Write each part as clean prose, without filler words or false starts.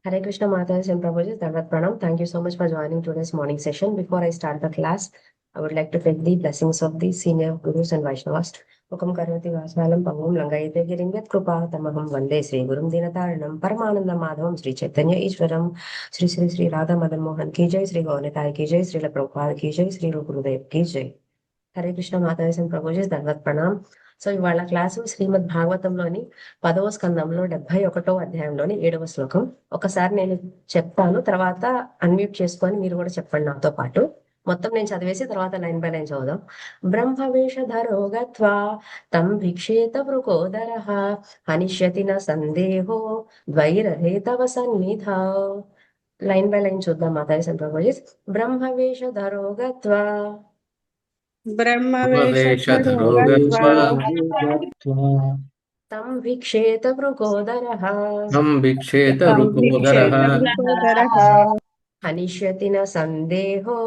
Hare Krishna Mataji and Prabhuji, Dandavat Pranam. Thank you so much for joining today's morning session. Before I start the class, I would like to take the blessings of the senior Gurus and Vaishnavas. Mukam karvati vasalam pangum langayate giringyat krupa tamaham vande Sri Gurum Dinataranam Paramananda Madhavam Sri Chaitanya Ishwaram Sri Sri Sri Radha Madan Mohan ki jai, Sri Gaunitai ki jai, Sri Prabhupada ki jai, Sri Gurudev ki jai. Hare Krishna Mataji and Prabhuji ధన్వత్ Pranam. So ఇవాళ class శ్రీమద్ భాగవతంలోని 10వ స్కందంలో 71వ అధ్యాయంలోని 7వ శ్లోకం. ఒకసారి నేను చెప్తాను, తర్వాత అన్మ్యూట్ చేసుకొని మీరు కూడా చెప్పండి నాతో పాటు. మొత్తం నేను చదివేసి తర్వాత లైన్ బై లైన్ చదువుదాం. బ్రహ్మవేషధరో గత్వా తం భిక్షేత వృకోదరః హనిష్యతి న సందేహో ద్వైరథే తవ సన్నిధౌ. లైన్ బై లైన్ చూద్దాం మాతాజీ అండ్ ప్రభుజీ. బ్రహ్మవేషధరో గత్వా బ్రహ్మవేషధరో గత్వా తం భిక్షేత వృకోదరః భిక్షేత వృకోదరః హనిష్యతి న సందేహో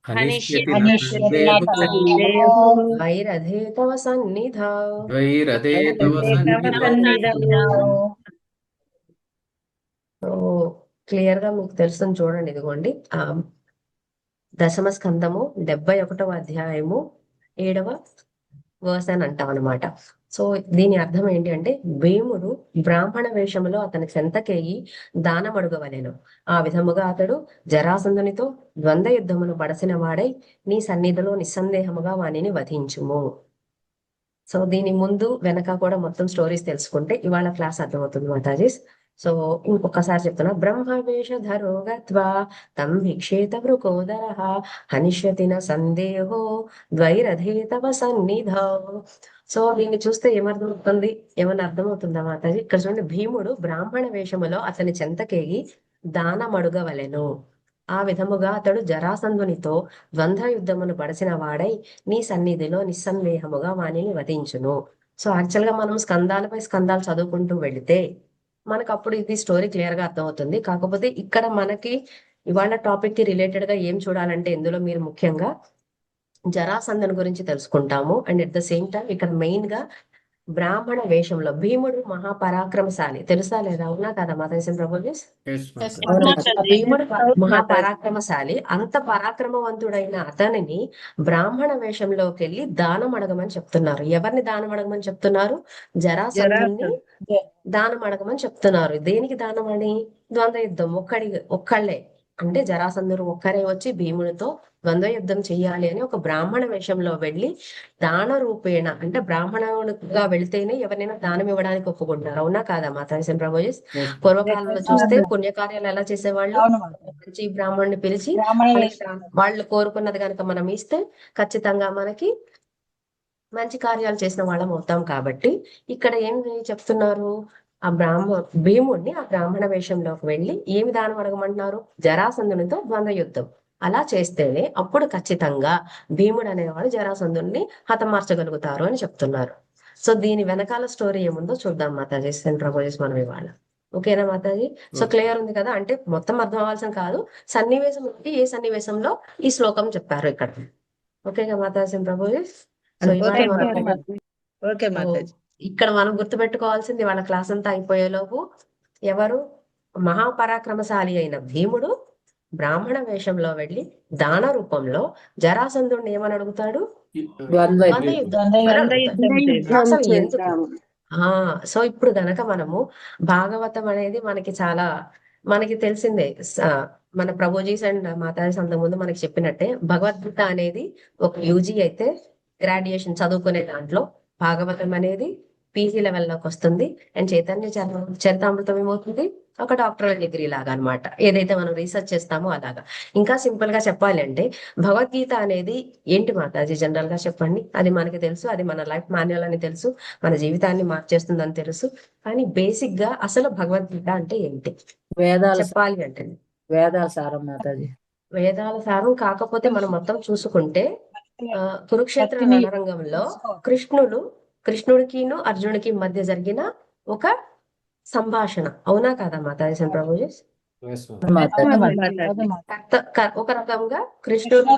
హనిష్యతి న సందేహో ద్వైరథే తవ సన్నిధౌ. ద్వైరథే తవ సన్నిధౌ. క్లియర్ గా మీకు తెలుస్తుంది చూడండి, ఇదిగోండి. దశమ స్కందము 71వ అధ్యాయము 7వ వర్స్ అని అంటాం అనమాట. సో దీని అర్థం ఏంటి అంటే, భీముడు బ్రాహ్మణ వేషములో అతని చెంతకేగి దానం అడుగవలెను. ఆ విధముగా అతడు జరాసంధునితో ద్వంద్వ యుద్ధమును పడసిన వాడై నీ సన్నిధిలో నిస్సందేహముగా వానిని వధించుము. సో దీని ముందు వెనక కూడా మొత్తం స్టోరీస్ తెలుసుకుంటే ఇవాళ క్లాస్ అర్థమవుతుంది మాతాజీస్. సో ఇంకొకసారి చెప్తున్నా. బ్రహ్మవేషధరో గత్వా తం భిక్షేత వృకోదరః హనిష్యతి న సందేహో ద్వైరథే తవ సన్నిధౌ. సో దీన్ని చూస్తే ఏమర్థమవుతుంది, ఏమన్నా అర్థమవుతుందా మాతాజీ? ఇక్కడ చూడండి, భీముడు బ్రాహ్మణ వేషములో అతని చెంతకేగి దానమడుగవలెను. ఆ విధముగా అతడు జరాసంధునితో ద్వంద్వ యుద్ధమును పడసిన వాడై నీ సన్నిధిలో నిస్సందేహముగా వానిని వధించును. సో యాక్చువల్ గా మనం స్కందాలపై స్కందాలు చదువుకుంటూ వెళితే మనకు అప్పుడు ఇది స్టోరీ క్లియర్ గా అర్థమవుతుంది. కాకపోతే ఇక్కడ మనకి ఇవాళ టాపిక్ కి రిలేటెడ్ గా ఏం చూడాలంటే, ఇందులో మీరు ముఖ్యంగా జరాసంధుని గురించి తెలుసుకుంటాము. And at the same time ఇక్కడ మెయిన్ గా బ్రాహ్మణ వేషంలో భీముడు మహాపరాక్రమశాలి, తెలుసా లేదా? అవునా కదా మాతాజీ ప్రభుజీ? భీముడు మహాపరాక్రమశాలి. అంత పరాక్రమవంతుడైన అతనిని బ్రాహ్మణ వేషంలోకి వెళ్ళి దానం అడగమని చెప్తున్నారు. ఎవరిని దానం అడగమని చెప్తున్నారు? జరాసంధుని దానం అడగమని చెప్తున్నారు. దేనికి దానం అని? ద్వంద్వ యుద్ధం. ఒక్కళ్ళే అంటే జరాసంధుడు ఒక్కరే వచ్చి భీముడితో ద్వంద్వ యుద్ధం చెయ్యాలి అని ఒక బ్రాహ్మణ వేషంలో వెళ్ళి దాన రూపేణ, అంటే బ్రాహ్మణుడుగా వెళితేనే ఎవరైనా దానం ఇవ్వడానికి ఒప్పుకుంటారు. అవునా కాదా మాతాజీ ప్రభుజీ? పూర్వకాలంలో చూస్తే పుణ్యకార్యాలు ఎలా చేసేవాళ్ళు, మంచి బ్రాహ్మణుని పిలిచి వాళ్ళు కోరుకున్నది కనుక మనం ఇస్తే ఖచ్చితంగా మనకి మంచి కార్యాలు చేసిన వాళ్ళం అవుతాం. కాబట్టి ఇక్కడ ఏం చెప్తున్నారు, ఆ భీముడిని ఆ బ్రాహ్మణ వేషంలోకి వెళ్ళి ఏమి దానం అడగమంటున్నారు? జరాసంధునితో ద్వంద్వ యుద్ధం. అలా చేస్తేనే అప్పుడు ఖచ్చితంగా భీముడు అనేవాడు జరాసంధుని హతమార్చగలుగుతారు అని చెప్తున్నారు. సో దీని వెనకాల స్టోరీ ఏముందో చూద్దాం మాతాజీ అండ్ ప్రభుజీస్ మనం ఇవాళ. ఓకేనా మాతాజీ? సో క్లియర్ ఉంది కదా? అంటే మొత్తం అర్థం అవ్వాల్సిన కాదు, సన్నివేశం ఏ సన్నివేశంలో ఈ శ్లోకం చెప్పారు ఇక్కడ. ఓకేగా మాతాజీ అండ్ ప్రభుజీస్? సో ఇక్కడ మనం గుర్తుపెట్టుకోవాల్సింది, వాళ్ళ క్లాస్ అంతా అయిపోయేలోపు ఎవరు మహాపరాక్రమశాలి అయిన భీముడు బ్రాహ్మణ వేషంలో వెళ్ళి దాన రూపంలో జరాసంధుడిని ఏమని అడుగుతాడు? అసలు ఎందుకు? సో ఇప్పుడు గనక మనము భాగవతం అనేది మనకి తెలిసిందే. మన ప్రభుజీస్ అండ్ మాతాజీస్ అంతకుముందు మనకి చెప్పినట్టే భగవద్గీత అనేది ఒక యూజీ అయితే గ్రాడ్యుయేషన్ చదువుకునే దాంట్లో భాగవతం అనేది పీజీ లెవెల్లోకి వస్తుంది. అండ్ చైతన్య చరితామృతం ఏమవుతుంది? ఒక డాక్టరల్ డిగ్రీ లాగా అనమాట. ఏదైతే మనం రీసెర్చ్ చేస్తామో అలాగా. ఇంకా సింపుల్ గా చెప్పాలి అంటే భగవద్గీత అనేది ఏంటి మాతాజీ? జనరల్ గా చెప్పండి. అది మనకి తెలుసు, అది మన లైఫ్ మాన్యువల్ అని తెలుసు, మన జీవితాన్ని మార్చేస్తుందని తెలుసు. కానీ బేసిక్ గా అసలు భగవద్గీత అంటే ఏంటి చెప్పాలి అంటే, వేదాల సారం మాతాజీ. వేదాల సారం. కాకపోతే మనం మొత్తం చూసుకుంటే కురుక్షేత్ర రణరంగంలో కృష్ణుడికిను అర్జునుడికి మధ్య జరిగిన ఒక సంభాషణ. అవునా కాదా మాతాజీ ప్రభుజీ? ఒక రకంగా కృష్ణుడు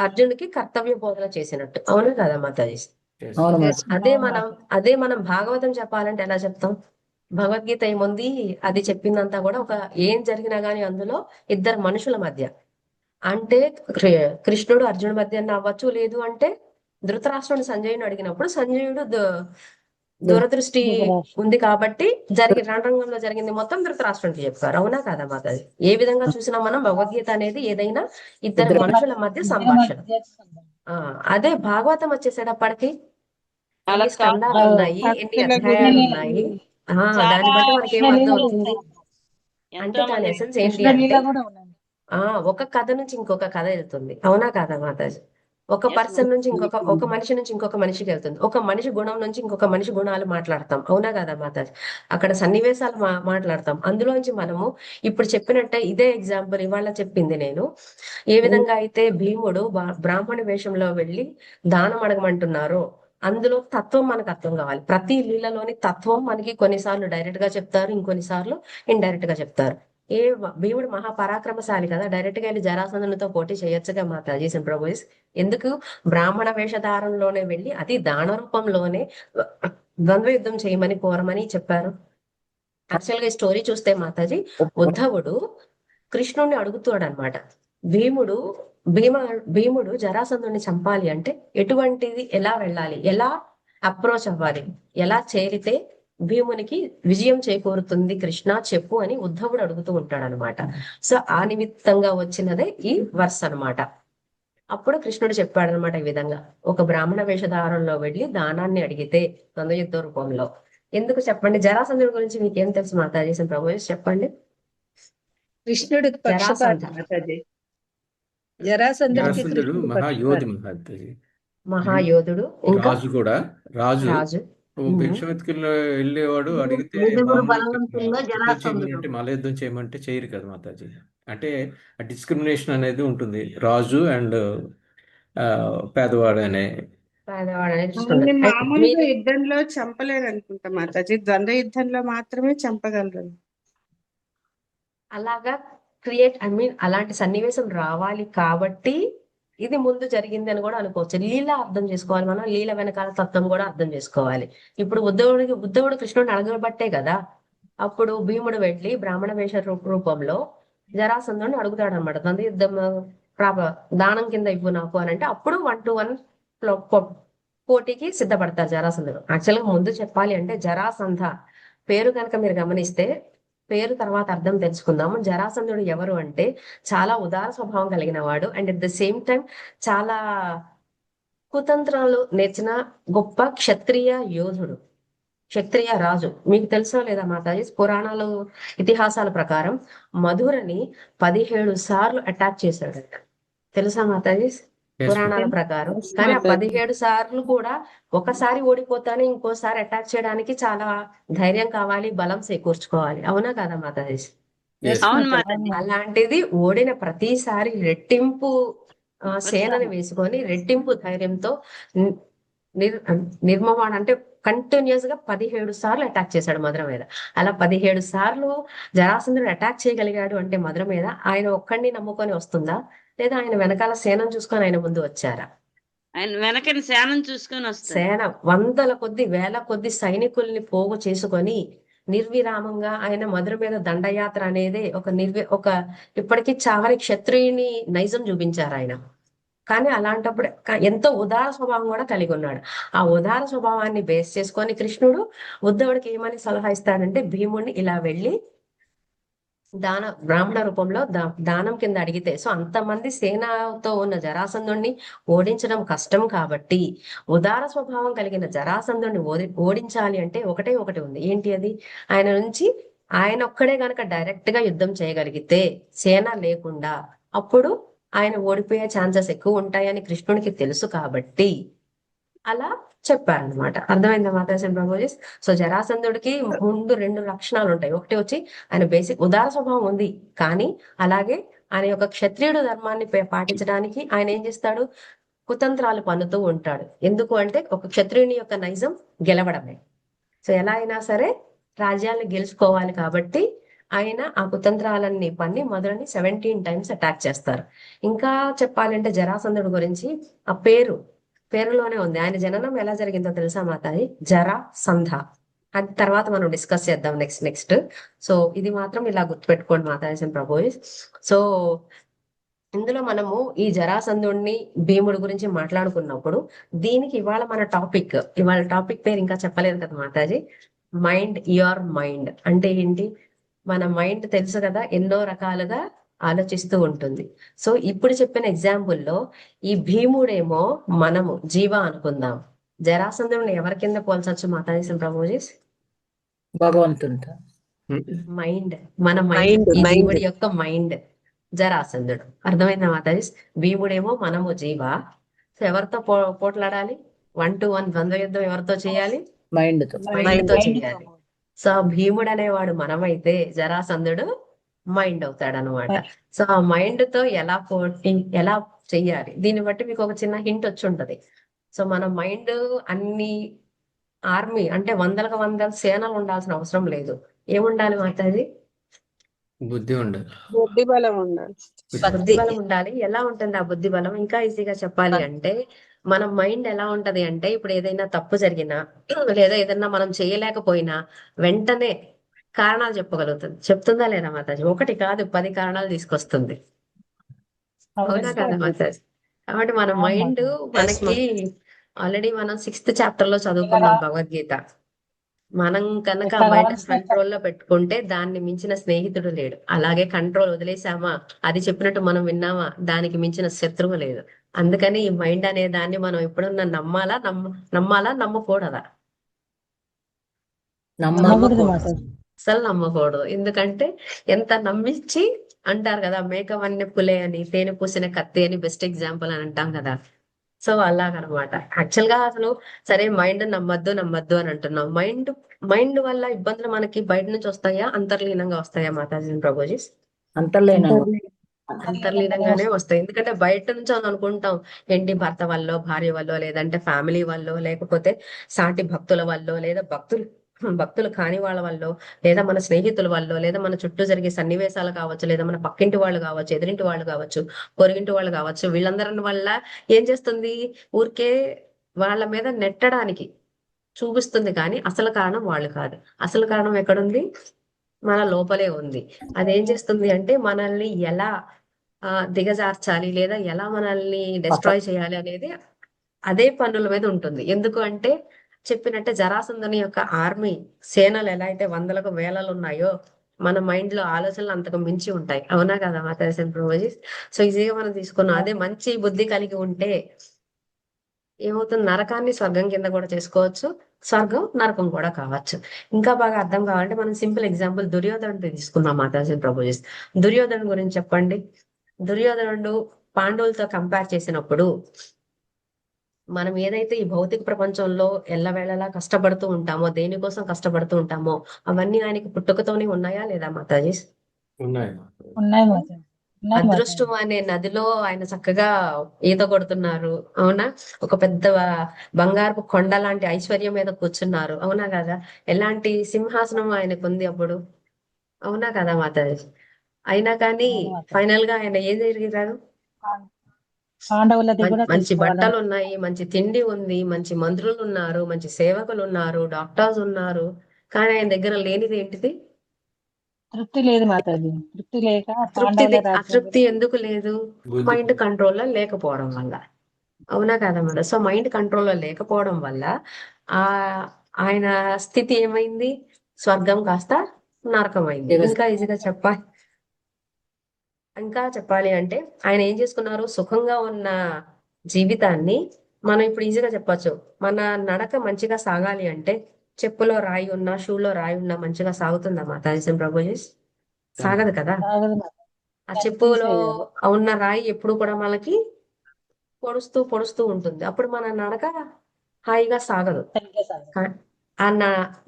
అర్జునుడికి కర్తవ్య బోధన చేసినట్టు. అవునా కదా మాతాజీ? అదే మనం భాగవతం చెప్పాలంటే ఎలా చెప్తాం? భగవద్గీత ఏముంది, అది చెప్పిందంతా కూడా ఒక ఏం జరిగినా గానీ అందులో ఇద్దరు మనుషుల మధ్య, అంటే కృష్ణుడు అర్జునుడి మధ్య అవ్వచ్చు, లేదు అంటే ధృతరాష్ట్రుడు సంజయుని అడిగినప్పుడు సంజయుడు దూరదృష్టి ధృతరాష్ట్ర ఉంది కాబట్టి రణరంగంలో జరిగింది మొత్తం ధృతరాష్ట్రునికి చెప్పారు. అవునా కాదా మాతాజీ? ఏ విధంగా చూసినా మనం భగవద్గీత అనేది ఏదైనా ఇద్దరు ఇద్దరి మనుషుల మధ్య ఇద్దరి సంభాషణ. మధ్య సంబంధం. అదే భాగవతం వచ్చేసేటప్పటికి అలా ఎన్ని స్కందాలు కాదు. ఉన్నాయి, ఎన్ని భక్తుల అధ్యాయాలు గురించి ఉన్నాయి, చాలా దాన్ని బట్టి మనకి ఏం అర్థం కృష్ణలీల అవుతుంది ఎంతో అంటే దాని మంది ఎసెన్స్ ఏంటి కృష్ణలీల అంటే కూడా ఉన్నది. ఒక కథ నుంచి ఇంకొక కథ వెళ్తుంది. అవునా కాదా మాతాజీ? ఒక Yes, పర్సన్ నుంచి ఒక మనిషి నుంచి ఇంకొక మనిషికి వెళ్తుంది. ఒక మనిషి గుణం నుంచి ఇంకొక మనిషి గుణాలు మాట్లాడతాం. అవునా కాదా మాతాజీ? అక్కడ సన్నివేశాలు మాట్లాడతాం. అందులోంచి మనము ఇప్పుడు చెప్పినట్టే ఇదే ఎగ్జాంపుల్ ఇవాళ చెప్పింది నేను. ఏ విధంగా అయితే భీముడు బ్రాహ్మణ వేషంలో వెళ్ళి దానం అడగమంటున్నారో అందులో తత్వం మనకు అర్థం కావాలి. ప్రతి లీలలోని తత్వం మనకి కొన్నిసార్లు డైరెక్ట్ గా చెప్తారు, ఇంకొన్నిసార్లు ఇండైరెక్ట్ గా చెప్తారు. భీముడు మహాపరాక్రమశాలి కదా, డైరెక్ట్ గా వెళ్ళి జరాసంధునితో పోటీ చేయొచ్చుగా మాతాజీ సింప్రభోయిస్. ఎందుకు బ్రాహ్మణ వేషధారంలోనే వెళ్ళి అది దాన రూపంలోనే ద్వంద్వ యుద్ధం చేయమని కోరమని చెప్పారు? యాక్చువల్ గా ఈ స్టోరీ చూస్తే మాతాజీ, ఉద్ధవుడు కృష్ణుణ్ణి అడుగుతాడు అనమాట. భీముడు భీముడు జరాసంధుని చంపాలి అంటే ఎటువంటిది, ఎలా వెళ్ళాలి, ఎలా అప్రోచ్ అవ్వాలి, ఎలా చేరితే భీమునికి విజయం చేకూరుతుంది కృష్ణ చెప్పు అని ఉద్ధవుడు అడుగుతూ ఉంటాడు అనమాట. సో ఆ నిమిత్తంగా వచ్చినదే ఈ వర్స్ అనమాట. అప్పుడు కృష్ణుడు చెప్పాడు అనమాట ఈ విధంగా, ఒక బ్రాహ్మణ వేషధారంలో వెళ్ళి దానాన్ని అడిగితే ద్వంద్వయుద్ధ రూపంలో. ఎందుకు చెప్పండి? జరాసంధుడి గురించి మీకేం తెలుసు మాతాజీ ప్రభు చెప్పండి. కృష్ణుడు పక్షపాతి మాతాజీ. జరాసంధుడికి జరాసంధుడు కృష్ణుడు మహాయోధి పక్షపాతి. మహాత్మజీ. మహాయోధుడు. ఇంకా రాజు కూడా రాజు రాజు. భిక్షమెత్తుకుని వెళ్ళేవాడు. అడిగితే ఐదుగురు మామూలు బలవంతుల్లో యుద్ధం జరాసంధుడు. చేయమంటే మల్ల యుద్ధం చేయమంటే చేయరు కదా మాతాజీ. అంటే ఆ డిస్క్రిమినేషన్ అనేది ఉంటుంది, రాజు అండ్ పేదవాడు అనే. పేదవాడు అనేది ఆయన్ని చూడండి. అయితే మామూలుగా మీరు యుద్ధంలో చంపలేరు అనుకుంటా మాతాజీ, ద్వంద్వ యుద్ధంలో మాత్రమే చంపగలరు. అలాగా అలాంటి సన్నివేశం రావాలి కాబట్టి ఇది ముందు జరిగింది అని కూడా అనుకోవచ్చు. లీల అర్థం చేసుకోవాలి మనం, లీల వెనకాల తత్వం కూడా అర్థం చేసుకోవాలి. ఇప్పుడు ఉద్ధవుడు కృష్ణుడిని అడగబట్టే కదా అప్పుడు భీముడు వెళ్ళి బ్రాహ్మణ వేష రూపంలో జరాసంధుడిని అడుగుతాడు అనమాట. ద్వంద్వ యుద్ధం దానం కింద ఇవ్వు నాకు అని అంటే అప్పుడు 1-to-1 పోటీకి సిద్ధపడతారు జరాసంధుడు. యాక్చువల్గా ముందు చెప్పాలి అంటే జరాసంధ పేరు కనుక మీరు గమనిస్తే, పేరు తర్వాత అర్థం తెలుసుకుందాము. జరాసంధుడు ఎవరు అంటే చాలా ఉదార స్వభావం కలిగిన వాడు, and at the same time చాలా కుతంత్రాలు నేర్చిన గొప్ప క్షత్రియ యోధుడు, క్షత్రియ రాజు. మీకు తెలుసో లేదా మాతాజీ, పురాణాలు ఇతిహాసాల ప్రకారం మధురని 17 సార్లు అటాక్ చేశాడంట. తెలుసా మాతాజీ? పురాణాల ప్రకారం. కానీ ఆ 17 సార్లు కూడా ఒకసారి ఓడిపోతానే ఇంకోసారి అటాక్ చేయడానికి చాలా ధైర్యం కావాలి, బలం చేకూర్చుకోవాలి. అవునా కదా మాతాజీ? అవును మాతాజీ. అలాంటిది ఓడిన ప్రతిసారి రెట్టింపు సేనని వేసుకొని రెట్టింపు ధైర్యంతో నిర్మమాణ అంటే కంటిన్యూస్ గా 17 సార్లు అటాక్ చేశాడు మధుర మీద. అలా 17 సార్లు జరాసంధుడు అటాక్ చేయగలిగాడు అంటే మధుర మీద ఆయన ఒక్కడిని నమ్ముకొని వస్తుందా, లేదా ఆయన వెనకాల సేనం చూసుకొని ఆయన ముందు వచ్చారా? ఆయన వెనకని సేనం చూసుకొని వస్తారు. సేన వందల కొద్ది వేల కొద్ది సైనికుల్ని పోగు చేసుకొని నిర్విరామంగా ఆయన మధుర మీద దండయాత్ర అనేది ఒక ఇప్పటికీ చావని క్షత్రియుని నైజం చూపించారు ఆయన. కానీ అలాంటప్పుడు ఎంతో ఉదార స్వభావం కూడా కలిగి ఉన్నాడు. ఆ ఉదార స్వభావాన్ని బేస్ చేసుకొని కృష్ణుడు ఉద్ధవుడికి ఏమని సలహా ఇస్తాడంటే, భీముడిని ఇలా వెళ్ళి బ్రాహ్మణ రూపంలో దానం కింద అడిగితే, సో అంతమంది సేనతో ఉన్న జరాసంధుడిని ఓడించడం కష్టం కాబట్టి ఉదార స్వభావం కలిగిన జరాసంధుడిని ఓడించాలి అంటే ఒకటే ఒకటి ఉంది. ఏంటి అది? ఆయన ఒక్కడే గనక డైరెక్ట్ గా యుద్ధం చేయగలిగితే సేన లేకుండా, అప్పుడు ఆయన ఓడిపోయే ఛాన్సెస్ ఎక్కువ ఉంటాయని కృష్ణుడికి తెలుసు కాబట్టి అలా చెప్పారనమాట. అర్థమైందా మాతాజీ ప్రభుజీ? సో జరాసంధుడికి ముందు 2 లక్షణాలు ఉంటాయి. ఒకటి వచ్చి ఆయన బేసిక్ ఉదార స్వభావం ఉంది, కానీ అలాగే ఆయన యొక్క క్షత్రియుడు ధర్మాన్ని పాటించడానికి ఆయన ఏం చేస్తాడు? కుతంత్రాలు పన్నుతూ ఉంటాడు. ఎందుకు అంటే ఒక క్షత్రియుని యొక్క నైజం గెలవడమే. సో ఎలా అయినా సరే రాజ్యాలను గెలుచుకోవాలి కాబట్టి ఆయన ఆ కుతంత్రాలన్నీ పన్ని మధురని 17 times అటాక్ చేస్తారు. ఇంకా చెప్పాలంటే జరాసంధుడి గురించి ఆ పేరులోనే ఉంది. ఆయన జననం ఎలా జరిగిందో తెలుసా మాతాజీ? జరాసంధ. అది తర్వాత మనం డిస్కస్ చేద్దాం నెక్స్ట్. సో ఇది మాత్రం ఇలా గుర్తుపెట్టుకోండి మాతాజీ ప్రభుజీ. సో ఇందులో మనము ఈ జరాసంధుడిని భీముడి గురించి మాట్లాడుకున్నప్పుడు దీనికి ఇవాళ టాపిక్ పేరు ఇంకా చెప్పలేదు కదా మాతాజీ. మైండ్ యువర్ మైండ్ అంటే ఏంటి? మన మైండ్ తెలుసు కదా, ఎన్నో రకాలుగా ఆలోచిస్తూ ఉంటుంది. సో ఇప్పుడు చెప్పిన ఎగ్జాంపుల్లో ఈ భీముడేమో మనము జీవ అనుకుందాం. జరాసంధుడిని ఎవరి కింద పోల్చొచ్చు మాతాజీ ప్రభుజీ? భగవంతునితో. మైండ్, మన మైండ్, ఈ భీముడి యొక్క మైండ్ జరాసంధుడు. అర్థమైందా మాతాజీ? భీముడేమో మనము జీవ. సో ఎవరితో పోట్లాడాలి? 1 to 1 ద్వంద్వ యుద్ధం ఎవరితో చేయాలి? మైండ్ తో. మైండ్ తో చేయాలి. సో భీముడు అనేవాడు మనమైతే జరాసంధుడు మైండ్ అవుతాడు అనమాట. సో ఆ మైండ్ తో ఎలా చెయ్యాలి, దీన్ని బట్టి మీకు ఒక చిన్న హింట్ వచ్చి ఉంటది. సో మన మైండ్ అన్ని ఆర్మీ అంటే వందల సేనలు ఉండాల్సిన అవసరం లేదు. ఏముండాలి మాతాజీ? బుద్ధి ఉండాలి. బుద్ధి బలం ఉండాలి. బుద్ధి బలం ఉండాలి. ఎలా ఉంటుంది ఆ బుద్ధి బలం? ఇంకా ఈజీగా చెప్పాలి అంటే మన మైండ్ ఎలా ఉంటది అంటే ఇప్పుడు ఏదైనా తప్పు జరిగినా లేదా ఏదైనా మనం చేయలేకపోయినా వెంటనే కారణాలు చెప్పగలుగుతుంది. చెప్తుందా లేదా మాతాజీ? 1 కాదు 10 కారణాలు తీసుకొస్తుంది. అవునా కదా మాతాజీ? కాబట్టి మన మైండ్ మనకి ఆల్రెడీ మనం 6th చాప్టర్ లో చదువుకున్నాం భగవద్గీత. మనం కనుక మైండ్ కంట్రోల్లో పెట్టుకుంటే దాన్ని మించిన స్నేహితుడు లేడు. అలాగే కంట్రోల్ వదిలేసామా, అది చెప్పినట్టు మనం విన్నామా, దానికి మించిన శత్రువు లేదు. అందుకని ఈ మైండ్ అనే దాన్ని మనం ఎప్పుడన్నా నమ్మాలా నమ్మకూడదా? నమ్మకూడదు. అసలు నమ్మకూడదు. ఎందుకంటే ఎంత నమ్మించి అంటారు కదా, మేకవన్నీ పులే అని, తేనె పూసిన కత్తి అని బెస్ట్ ఎగ్జాంపుల్ అని అంటాం కదా. సో అలాగనమాట. యాక్చువల్ గా అసలు సరే మైండ్ నమ్మద్దు అని అంటున్నాం. మైండ్ వల్ల ఇబ్బందులు మనకి బయట నుంచి వస్తాయా, అంతర్లీనంగా వస్తాయా మాతాజీ ప్రభుజీ? అంతర్లీనంగానే వస్తాయి. ఎందుకంటే బయట నుంచి అని అనుకుంటాం ఏంటి, భర్త వల్ల, భార్య వల్ల, లేదంటే ఫ్యామిలీ వల్ల, లేకపోతే సాటి భక్తుల వల్ల, లేదా భక్తులు కాని వాళ్ళ వల్ల, లేదా మన స్నేహితుల వల్ల, లేదా మన చుట్టూ జరిగే సన్నివేశాలు కావచ్చు, లేదా మన పక్కింటి వాళ్ళు కావచ్చు, ఎదురింటి వాళ్ళు కావచ్చు, పొరుగింటి వాళ్ళు కావచ్చు, వీళ్ళందరి వల్ల ఏం చేస్తుంది, ఊరికే వాళ్ళ మీద నెట్టడానికి చూపిస్తుంది. కానీ అసలు కారణం వాళ్ళు కాదు. అసలు కారణం ఎక్కడుంది? మన లోపలే ఉంది. అదేం చేస్తుంది అంటే మనల్ని ఎలా దిగజార్చాలి, లేదా ఎలా మనల్ని డిస్ట్రాయ్ చేయాలి అనేది అదే పనుల మీద ఉంటుంది. ఎందుకు అంటే చెప్పినట్టే జరాసంధుని యొక్క ఆర్మీ సేనలు ఎలా అయితే వందలకు వేలలు ఉన్నాయో మన మైండ్ లో ఆలోచనలు అంతకు మించి ఉంటాయి. అవునా కదా మాతాజీ ప్రభుజీ? సో ఈజీగా మనం తీసుకున్నాం. అదే మంచి బుద్ధి కలిగి ఉంటే ఏమవుతుంది, నరకాన్ని స్వర్గం కింద కూడా చేసుకోవచ్చు, స్వర్గం నరకం కూడా కావచ్చు. ఇంకా బాగా అర్థం కావాలంటే మనం సింపుల్ ఎగ్జాంపుల్ దుర్యోధనుడు తీసుకున్నాం మాతాజీ ప్రభుజీ. దుర్యోధను గురించి చెప్పండి. దుర్యోధనుడు పాండవులతో కంపేర్ చేసినప్పుడు మనం ఏదైతే ఈ భౌతిక ప్రపంచంలో ఎల్లవేళలా కష్టపడుతూ ఉంటామో, దేనికోసం కష్టపడుతూ ఉంటామో అవన్నీ ఆయనకి పుట్టుకతోనే ఉన్నాయా లేదా మాతాజీ? ఉన్నాయి. అదృష్టం అనే నదిలో ఆయన చక్కగా ఈత కొడుతున్నారు. అవునా? ఒక పెద్ద బంగారపు కొండ లాంటి ఐశ్వర్యం మీద కూర్చున్నారు. అవునా కదా? ఎలాంటి సింహాసనం ఆయనకు ఉంది అప్పుడు. అవునా కదా మాతాజీ? అయినా కానీ ఫైనల్ గా ఆయన ఏం జరిగారు? మంచి బట్టలు ఉన్నాయి, మంచి తిండి ఉంది, మంచి మంత్రులు ఉన్నారు, మంచి సేవకులు ఉన్నారు, డాక్టర్స్ ఉన్నారు. కానీ ఆయన దగ్గర లేనిది ఏంటిది? తృప్తి లేదు మాతాజీ. తృప్తి లేక అతృప్తి ఎందుకు లేదు? మైండ్ కంట్రోల్లో లేకపోవడం వల్ల. అవునా కదా మేడం? సో మైండ్ కంట్రోల్లో లేకపోవడం వల్ల ఆ ఆయన స్థితి ఏమైంది? స్వర్గం కాస్త నరకం అయింది. ఇంకా చెప్పాలి అంటే ఆయన ఏం చేసుకున్నారు? సుఖంగా ఉన్న జీవితాన్ని మనం ఇప్పుడు ఈజీగా చెప్పొచ్చు. మన నడక మంచిగా సాగాలి అంటే చెప్పులో రాయి ఉన్నా, షూలో రాయి ఉన్నా మంచిగా సాగుతుందా మాతాజీ ప్రభుజీ? సాగదు కదా. ఆ చెప్పులో ఉన్న రాయి ఎప్పుడు కూడా మనకి పొడుస్తూ ఉంటుంది. అప్పుడు మన నడక హాయిగా సాగదు.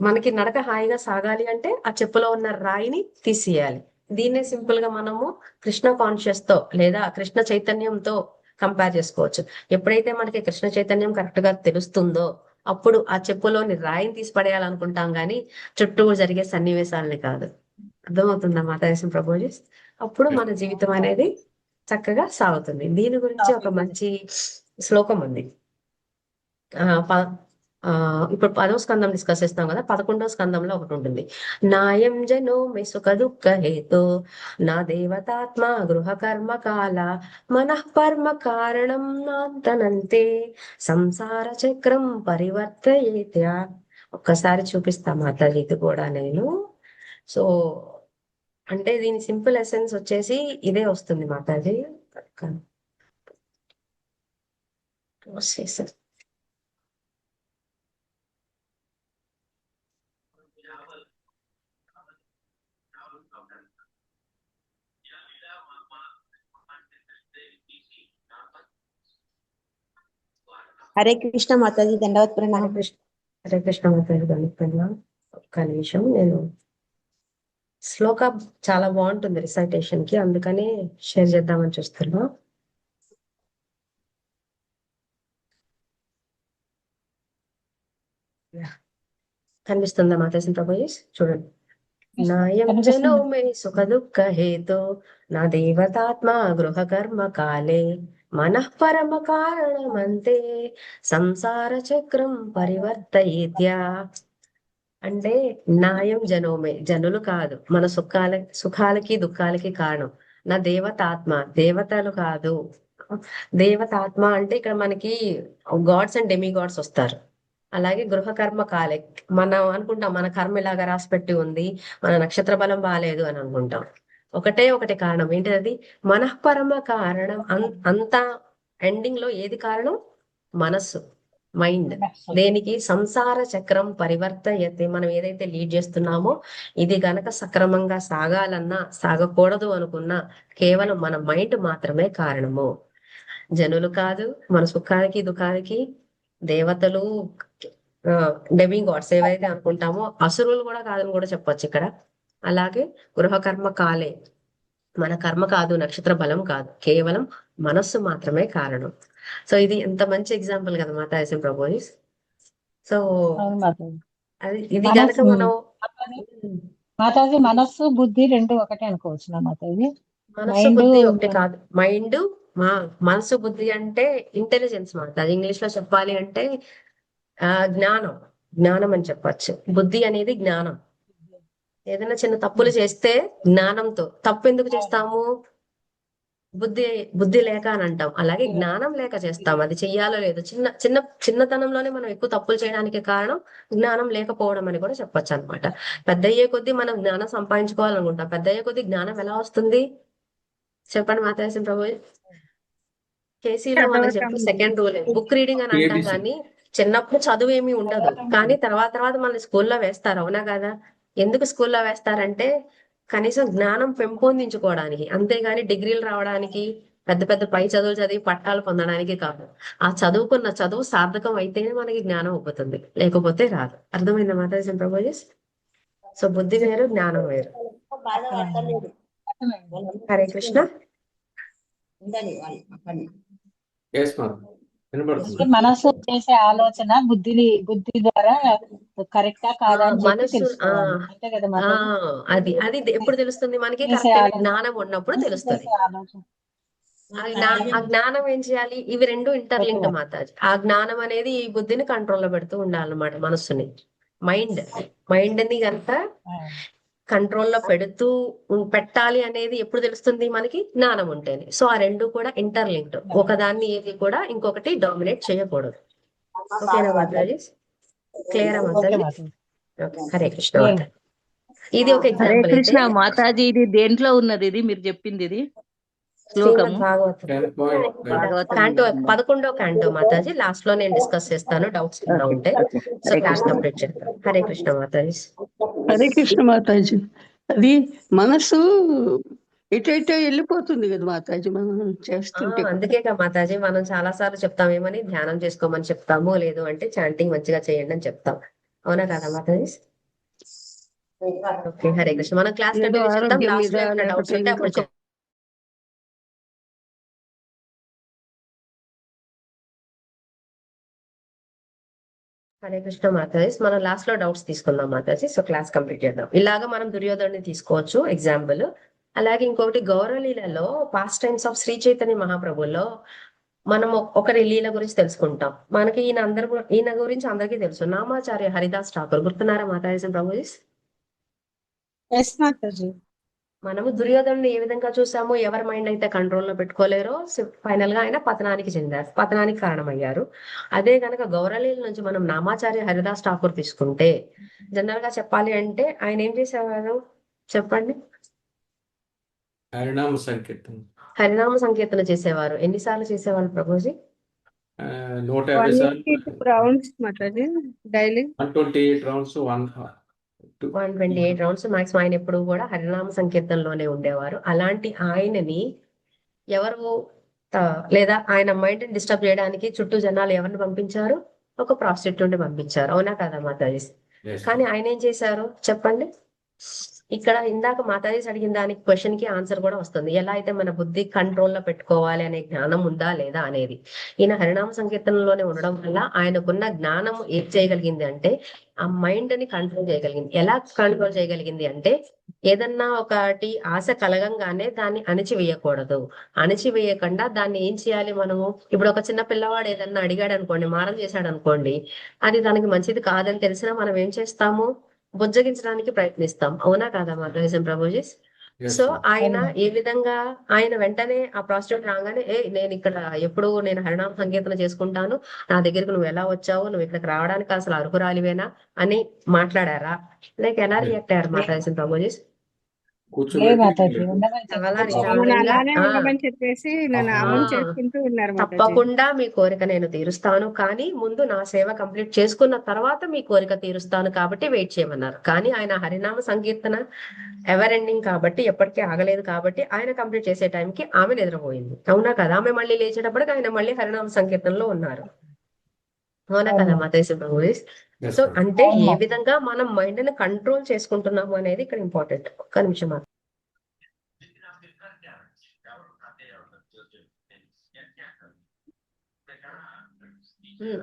మనకి నడక హాయిగా సాగాలి అంటే ఆ చెప్పులో ఉన్న రాయిని తీసేయాలి. దీన్నే సింపుల్ గా మనము కృష్ణ కాన్షియస్ తో లేదా కృష్ణ చైతన్యంతో కంపేర్ చేసుకోవచ్చు. ఎప్పుడైతే మనకి కృష్ణ చైతన్యం కరెక్ట్ గా తెలుస్తుందో అప్పుడు ఆ చెప్పులోని రాయిని తీసి పడేయాలనుకుంటాం గానీ చుట్టూ జరిగే సన్నివేశాలని కాదు. అర్థమవుతుందా మాతాజీ ప్రభుజీ? అప్పుడు మన జీవితం అనేది చక్కగా సాగుతుంది. దీని గురించి ఒక మంచి శ్లోకం ఉంది. ఇప్పుడు 10వ స్కందం డిస్కస్ చేస్తాం కదా, 11వ స్కందంలో ఒకటి ఉంటుంది. నాయం జనో మే సుఖ దుఃఖ హేతో నా దేవతాత్మ గృహ కర్మ కాల మనః పర్మ కారణం నాంతనంతే సంసార చక్రం పరివర్తయేత్య. ఒక్కసారి చూపిస్తా మాతాజీ ఇది కూడా నేను. సో అంటే దీని సింపుల్ ఎసెన్స్ వచ్చేసి ఇదే వస్తుంది మాతాజీ. process. హరే కృష్ణ మాతాజీ, దండవత్ హరే ప్రణామం. కృష్ణ, హరే కృష్ణ మాతాజీ కనుక్కున్నా. ఒక్క నిమిషం, నేను శ్లోక చాలా బాగుంటుంది రిసైటేషన్ కి, అందుకని షేర్ చేద్దామని చూస్తున్నా. కనిపిస్తుందా మాతాజీ ప్రభుజీ? చూడండి. నాయం జనో కనిపిస్తుంది. మే సుఖ దుఃఖ హేతో నా దేవతాత్మ గృహ కర్మ కాలే మనః పరమ కారణమంతే సంసార చక్రం పరివర్తయేత్యా. అంటే నాయం జనోమే, జనులు కాదు, మన సుఖాలకి దుఃఖాలకి కారణం. నా దేవతాత్మ, దేవతలు కాదు. దేవతాత్మ అంటే ఇక్కడ మనకి గాడ్స్ అండ్ డెమి గాడ్స్ వస్తారు. అలాగే గృహ కర్మ కాలే, మనం అనుకుంటాం మన కర్మ ఇలాగా రాసి పెట్టి ఉంది, మన నక్షత్ర బలం బాగాలేదు అని అనుకుంటాం. ఒకటి కారణం ఏంటిది? అది మనఃపరమ కారణం. అంతా ఎండింగ్ లో ఏది కారణం? మనస్సు, మైండ్. దేనికి? సంసార చక్రం పరివర్తయతే. మనం ఏదైతే లీడ్ చేస్తున్నామో ఇది గనక సక్రమంగా సాగాలన్నా సాగకూడదు అనుకున్నా కేవలం మన మైండ్ మాత్రమే కారణము. జనులు కాదు, మన సుఖానికి దుఃఖానికి. దేవతలు, డెమి గాడ్స్ ఏవైతే అనుకుంటామో అసురులు కూడా కాదని కూడా చెప్పొచ్చు ఇక్కడ. అలాగే గృహకర్మ కాలే, మన కర్మ కాదు, నక్షత్ర బలం కాదు, కేవలం మనస్సు మాత్రమే కారణం. సో ఇది ఎంత మంచి ఎగ్జాంపుల్ కదా మాతాజీ ప్రభుజీ. సో అవును మాతాజీ. ఇది గనక మనం మాతాజీ మనస్సు బుద్ధి రెండు ఒకటే అనుకోవచ్చు మాతాజీ. మనస్సు మైండ్ బుద్ధి ఒకటి కాదు. మైండ్, మనసు బుద్ధి అంటే ఇంటెలిజెన్స్ మాతాజీ. ఇంగ్లీష్ లో చెప్పాలి అంటే జ్ఞానం, జ్ఞానం అని చెప్పచ్చు. బుద్ధి అనేది జ్ఞానం. ఏదైనా చిన్న తప్పులు చేస్తే జ్ఞానంతో, తప్పు ఎందుకు చేస్తాము? బుద్ధి లేక అని అంటాం. అలాగే జ్ఞానం లేక చేస్తాం. అది చెయ్యాలో లేదు, చిన్నతనంలోనే మనం ఎక్కువ తప్పులు చేయడానికి కారణం జ్ఞానం లేకపోవడం అని కూడా చెప్పొచ్చు అనమాట. పెద్ద అయ్యే కొద్దీ మనం జ్ఞానం సంపాదించుకోవాలనుకుంటాం. పెద్ద అయ్యే కొద్దీ జ్ఞానం ఎలా వస్తుంది చెప్పండి మాతాజీ ప్రభు. కేసీలో మనకు చెప్పి సెకండ్ రూల్ బుక్ రీడింగ్ అని అంటాం, ABC. కానీ చిన్నప్పుడు చదువు ఏమీ ఉండదు, కానీ తర్వాత మన స్కూల్లో వేస్తారు, అవునా కదా? ఎందుకు స్కూల్లో వేస్తారంటే కనీసం జ్ఞానం పెంపొందించుకోవడానికి, అంతేగాని డిగ్రీలు రావడానికి, పెద్ద పెద్ద పై చదువులు చదివి పట్టాలు పొందడానికి కాదు. ఆ చదువుకున్న చదువు సార్థకం అయితేనే మనకి జ్ఞానం ఉబ్బుతుంది, లేకపోతే రాదు. అర్థమైందా మాతాజీ ప్రభుజీ? సో బుద్ధి వేరు, జ్ఞానం వేరు. బాధపడతలేదు. హరే కృష్ణ. ఉండాలి వాళ్ళు అక్కడనే. ఎస్ మ్యామ్, వినపడుతుంది. మనసు చేసే ఆలోచన బుద్ధి ద్వారా కరెక్టా కాదా అని చెప్పి మనసు తెలుసుకోవాలి. అంతే కదా మాతాజీ? అది ఎప్పుడు తెలుస్తుంది మనకి? చేసే కరెక్ట్ ఆలోచన. జ్ఞానం ఉన్నప్పుడు తెలుస్తుంది. చేసే ఆలోచన. ఆ జ్ఞానం ఏం చేయాలి? ఇవి రెండు ఇంటర్లింక్ మాతాజీ. ఆ జ్ఞానం అనేది ఈ బుద్ధిని కంట్రోల్లో పెడుతూ ఉండాలన్నమాట, మనస్సుని. మైండ్ ని కనుక కంట్రోల్లో పెట్టాలి అనేది ఎప్పుడు తెలుస్తుంది మనకి? జ్ఞానం ఉంటేనే. సో ఆ రెండు కూడా ఇంటర్లింక్డ్. ఒకదాన్ని ఏది కూడా ఇంకొకటి డామినేట్ చేయకూడదు. ఓకేనా Mataji? Clear okay Mataji? Mataji. Okay, Hare Krishna Mataji. ఇది ఒక హరే ఎగ్జాంపుల్ కృష్ణ అయితే మాతాజీ, ఇది దేంట్లో ఉన్నది? ఇది మీరు చెప్పింది ఇది శ్లోకము శ్రీమద్ భాగవతం 10.9. క్యాంటో 11వ క్యాంటో మాతాజీ. లాస్ట్ లో నేను డిస్కస్ చేస్తాను, డౌట్స్ ఏమైనా ఉంటే. So Hare class Krishna. Complete చేస్తాను. హరే కృష్ణ మాతాజీ. హరే కృష్ణ మాతాజీ. అది మనసు ఎటైతే వెళ్ళిపోతుంది కదా మాతాజీ మనం చేస్తుంటే. అందుకేగా మాతాజీ మనం చాలా సార్లు చెప్తాం, ఏమని? ధ్యానం చేసుకోమని చెప్తాము, లేదు అంటే చాంటింగ్ మంచిగా చేయండి అని చెప్తాం, అవునా కదా మాతాజీ? ఓకే, హరే కృష్ణ. మనం క్లాస్ ఏదో కంటిన్యూ చేద్దాం. ఆరోగ్యం లాస్ట్ మీద లో ఏమైనా డౌట్స్ లేకపోతే ఉంటే అప్పుడు ఇంకొక హరే కృష్ణ మాతాజీ. మనం లాస్ట్ లో డౌట్స్ తీసుకుందాం మాతాజీ. సో క్లాస్ కంప్లీట్ చేద్దాం. ఇలాగా మనం దుర్యోధనుని తీసుకోవచ్చు ఎగ్జాంపుల్. అలాగే ఇంకొకటి గౌరవలీలలో pastimes of Shri Chaitanya మహాప్రభులో మనం ఒకరి లీల గురించి తెలుసుకుంటాం. మనకి ఈయన గురించి అందరికీ తెలుసు, నామాచార్య హరిదాస్ ఠాకూర్. గుర్తున్నారా మాతాజీ ప్రభుజీ? ఎస్ మాతాజీ. మనము దుర్యోధనుని ఏ విధంగా చూసాము, ఎవరి మైండ్ అయితే కంట్రోల్లో పెట్టుకోలేరో ఫైనల్ గా ఆయన పతనానికి చెందారు, పతనానికి కారణమయ్యారు. అదే కనుక గౌరలీల నుంచి మనం నామాచార్య హరిదాస్ ఠాకూర్ తీసుకుంటే, జనరల్ గా చెప్పాలి అంటే ఆయన ఏం చేసేవారు చెప్పండి? హరినామ సంకీర్తన హరినామ సంకీర్తన చేసేవారు. ఎన్నిసార్లు చేసేవాళ్ళు ప్రభుజీ? 150 సార్లు, 182 rounds Mataji daily. 128 rounds, 128 rounds maximum. ఆయన ఎప్పుడు కూడా హరినామ సంకీర్తనలోనే ఉండేవారు. అలాంటి ఆయనని ఎవరు లేదా ఆయన మైండ్ డిస్టర్బ్ చేయడానికి చుట్టూ జనాలు ఎవరిని పంపించారు? ఒక ప్రాస్టిట్యూట్ పంపించారు. అవునా కదా మాతాజీ? కానీ ఆయన ఏం చేశారు చెప్పండి? ఇక్కడ ఇందాక మాతాజీ అడిగిన దానికి క్వశ్చన్ కి ఆన్సర్ కూడా వస్తుంది. ఎలా అయితే మన బుద్ధి కంట్రోల్లో పెట్టుకోవాలి అనే జ్ఞానం ఉందా లేదా అనేది. ఈయన హరినామ సంకీర్తనలోనే ఉండడం వల్ల ఆయనకున్న జ్ఞానం ఏం చేయగలిగింది అంటే ఆ మైండ్ ని కంట్రోల్ చేయగలిగింది. ఎలా కంట్రోల్ చేయగలిగింది అంటే ఏదన్నా ఒకటి ఆశ కలగంగానే దాన్ని అణిచివేయకూడదు. అణిచివేయకుండా దాన్ని ఏం చేయాలి మనము? ఇప్పుడు ఒక చిన్న పిల్లవాడు ఏదన్నా అడిగాడు అనుకోండి, మారం చేశాడు అనుకోండి, అది తనకి మంచిది కాదని తెలిసినా మనం ఏం చేస్తాము? బుజ్జగించడానికి ప్రయత్నిస్తాం. అవునా కాదా మాతాజీ ప్రభుజీ? సో ఆయన ఏ విధంగా ఆయన వెంటనే ఆ ప్రాస్టిట్యూట్ రాగానే నేను ఇక్కడ ఎప్పుడు నేను హరినామ సంకీర్తన చేసుకుంటాను, నా దగ్గరకు నువ్వు ఎలా వచ్చావు, నువ్వు ఇక్కడికి రావడానికి అసలు అర్హురాలివేనా అని మాట్లాడారా? లేక ఎలా రియాక్ట్ అయ్యారు మాతాజీ ప్రభుజీ? మాతాజీ ఉండమని చాలా చెప్పి నన్ను నిదానంగా, అలానే ఉండమని చెప్పేసి నన్ను అమలు చేసుకుంటూ ఉన్నారు మాతాజీ. తప్పకుండా మీ కోరిక నేను తీరుస్తాను, కానీ ముందు నా సేవ కంప్లీట్ చేసుకున్న తర్వాత మీ కోరిక తీరుస్తాను కాబట్టి వెయిట్ చేయమన్నారు. కానీ ఆయన హరినామ సంకీర్తన ఎవర్ ఎండింగ్ కాబట్టి, ఎప్పటికీ ఆగలేదు కాబట్టి ఆయన కంప్లీట్ చేసే టైంకి ఆమె నిద్రపోయింది. అవునా కదా? ఆమె మళ్ళీ లేచేటప్పటికి ఆయన మళ్ళీ హరినామ సంకీర్తనలో ఉన్నారు. అవునా కదా మాతాజీ ప్రభుజీ? సో అంటే ఏ విధంగా మనం మైండ్ ని కంట్రోల్ చేసుకుంటున్నాము అనేది ఇక్కడ ఇంపార్టెంట్. ఒక్క నిమిషం మాత్రం.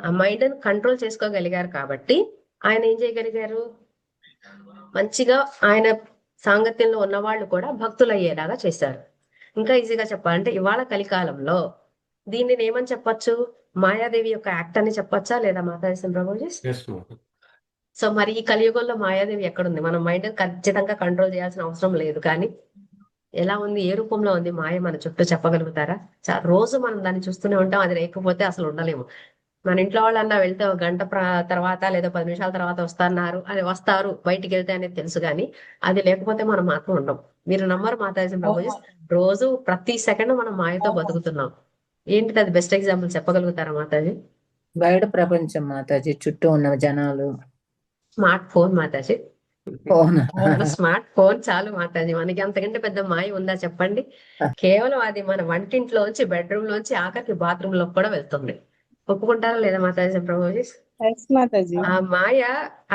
ఆ మైండ్ ని కంట్రోల్ చేసుకోగలిగారు కాబట్టి ఆయన ఏం చేయగలిగారు? మంచిగా ఆయన సాంగత్యంలో ఉన్న వాళ్ళు కూడా భక్తులు అయ్యేలాగా చేశారు. ఇంకా ఈజీగా చెప్పాలంటే ఇవాళ కలికాలంలో దీనిని ఏమని చెప్పొచ్చు? మాయాదేవి యొక్క యాక్ట్ అని చెప్పొచ్చా లేదా మాతాజీ ప్రభుజీ? సో మరి ఈ కలియుగంలో మాయాదేవి ఎక్కడుంది? మనం మైండ్ ఖచ్చితంగా కంట్రోల్ చేయాల్సిన అవసరం లేదు, కానీ ఎలా ఉంది, ఏ రూపంలో ఉంది మాయ మన చుట్టూ చెప్పగలుగుతారా? రోజు మనం దాన్ని చూస్తూనే ఉంటాం. అది లేకపోతే అసలు ఉండలేము. మన ఇంట్లో వాళ్ళన్నా వెళ్తే ఒక గంట తర్వాత లేదా 10 నిమిషాల తర్వాత వస్తారు బయటికి వెళ్తే అనేది తెలుసు, కానీ అది లేకపోతే మనం మాత్రం ఉండం. మీరు నమ్మరు మాతాజీ ప్రభుజీ, రోజు ప్రతి సెకండ్ మనం మాయతో బతుకుతున్నాం. ఏంటిది అది? బెస్ట్ ఎగ్జాంపుల్ చెప్పగలుగుతారా మాతాజీ? బయట ప్రపంచం మాతాజీ, చుట్టూ ఉన్న జనాలు. Smart phone Mataji. Phone smart phone చాలు మాతాజీ, మనకి అంతకంటే పెద్ద మాయ ఉందా చెప్పండి? కేవలం అది మన వంటింట్లోంచి, బెడ్రూమ్ లోంచి, ఆఖరికి బాత్రూమ్ లో కూడా వెళ్తుంది. ఒప్పుకుంటారా లేదా మాతాజీ ప్రభుజీ? ఎస్ మాతాజీ. ఆ మాయ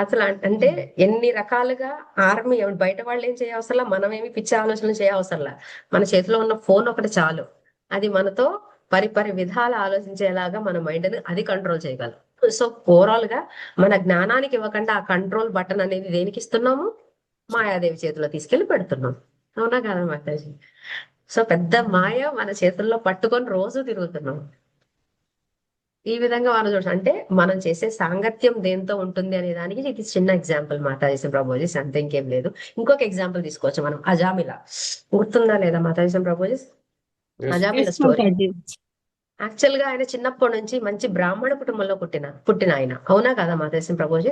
అసలు అంటే ఎన్ని రకాలుగా ఆర్మీ, బయట వాళ్ళు ఏం చేయవసరంలా, మనం ఏమి పిచ్చి ఆలోచనలు చేయవసరంలా. మన చేతిలో ఉన్న ఫోన్ ఒకటి చాలు, అది మనతో పరిపరి విధాలు ఆలోచించేలాగా మన మైండ్ ని అది కంట్రోల్ చేయగలం. సో ఓవరాల్ గా మన జ్ఞానానికి ఇవ్వకుండా ఆ కంట్రోల్ బటన్ అనేది దేనికి ఇస్తున్నాము? మాయాదేవి చేతిలో తీసుకెళ్లి పెడుతున్నాం. అవునా కదా మాతాజీ? సో పెద్ద మాయ మన చేతుల్లో పట్టుకొని రోజు తిరుగుతున్నాం. ఈ విధంగా మనం చూడ అంటే మనం చేసే సాంగత్యం దేంతో ఉంటుంది అనే దానికి ఇది చిన్న ఎగ్జాంపుల్ మాతాజీ ప్రభుజీ, అంతే, ఇంకేం లేదు. ఇంకొక ఎగ్జాంపుల్ తీసుకోవచ్చు మనం. అజామిల గుర్తుందా లేదా మాతాజీ ప్రభుజీ? అజామిల స్టోరీ. యాక్చువల్ గా ఆయన చిన్నప్పటి నుంచి మంచి బ్రాహ్మణ కుటుంబంలో పుట్టిన ఆయన. అవునా కదా మాతాజీ ప్రభుజీ?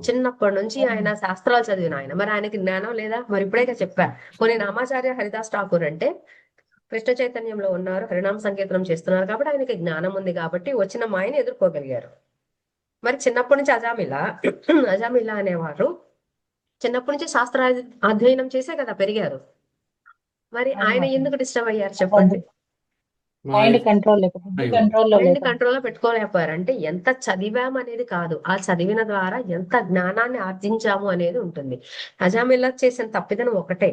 చిన్నప్పటి నుంచి ఆయన శాస్త్రాలు చదివిన ఆయన. మరి ఆయనకి జ్ఞానం లేదా? మరి ఇప్పుడైతే చెప్పా, కొన్ని నామాచార్య హరిదాస్ ఠాకూర్ అంటే కృష్ణ చైతన్యంలో ఉన్నారు, హరినామ సంకీర్తనం చేస్తున్నారు కాబట్టి ఆయనకి జ్ఞానం ఉంది కాబట్టి వచ్చిన మాయని ఎదుర్కోగలిగారు. మరి చిన్నప్పటి నుంచి అజామిలా అనేవారు చిన్నప్పటి నుంచి శాస్త్ర అధ్యయనం చేసే కదా పెరిగారు. మరి ఆయన ఎందుకు డిస్టర్బ్ అయ్యారు చెప్పండి? మైండ్ కంట్రోల్ మైండ్ కంట్రోల్ లో పెట్టుకోలేకపోయారు. అంటే ఎంత చదివాము అనేది కాదు, ఆ చదివిన ద్వారా ఎంత జ్ఞానాన్ని ఆర్జించాము అనేది ఉంటుంది. అజామిల్లా చేసిన తప్పిదనం ఒకటే,